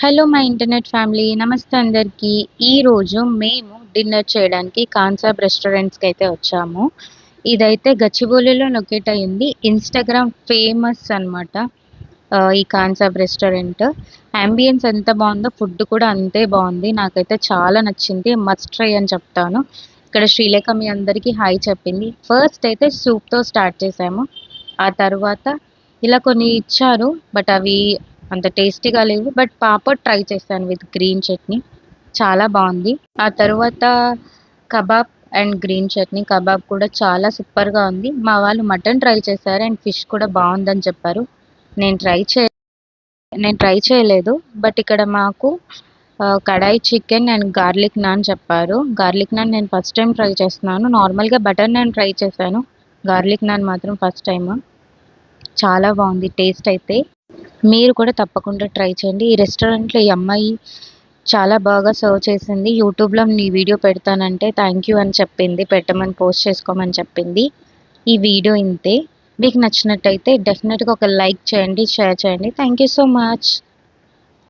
Hello my internet family నమస్తే అందరికీ. ఈరోజు మేము డిన్నర్ చేయడానికి కాన్సాబ్ రెస్టారెంట్స్కి అయితే వచ్చాము. ఇదైతే గచ్చిబౌలిలో లొకేట్ అయ్యింది. ఇన్స్టాగ్రామ్ ఫేమస్ అనమాట ఈ కాన్సాబ్ రెస్టారెంట్. అంబియన్స్ ఎంత బాగుందో ఫుడ్ కూడా అంతే బాగుంది. నాకైతే చాలా నచ్చింది. మస్ట్ ట్రై అని చెప్తాను. ఇక్కడ శ్రీలేఖ మీ అందరికీ హాయ్ చెప్పింది. ఫస్ట్ అయితే సూప్తో స్టార్ట్ చేసాము. ఆ తర్వాత ఇలా కొన్ని ఇచ్చారు, బట్ అవి అంత టేస్టీగా లేవు. బట్ పాపడ్ ట్రై చేశాను విత్ గ్రీన్ చట్నీ, చాలా బాగుంది. ఆ తర్వాత kebab and green chutney, kebab కూడా చాలా సూపర్గా ఉంది. మా వాళ్ళు మటన్ ట్రై చేశారు అండ్ ఫిష్ కూడా బాగుందని చెప్పారు. నేను ట్రై చే నేను ట్రై చేయలేదు. బట్ ఇక్కడ మాకు కడాయి చికెన్ అండ్ గార్లిక్ నాన్ చెప్పారు. గార్లిక్ నాన్ నేను ఫస్ట్ టైం ట్రై చేస్తున్నాను. నార్మల్గా బటర్ నాన్ ట్రై చేశాను, గార్లిక్ నాన్ మాత్రం ఫస్ట్ టైం. చాలా బాగుంది టేస్ట్ అయితే. మీరు కూడా తప్పకుండా ట్రై చేయండి. ఈ రెస్టారెంట్లో ఈ అమ్మాయి చాలా బాగా సర్వ్ చేసింది. యూట్యూబ్లో నీ వీడియో పెడతానంటే థ్యాంక్ యూ అని చెప్పింది, పెట్టమని పోస్ట్ చేసుకోమని చెప్పింది. ఈ వీడియో ఇంతే. మీకు నచ్చినట్టయితే డెఫినెట్గా ఒక లైక్ చేయండి, షేర్ చేయండి. Thank you so much.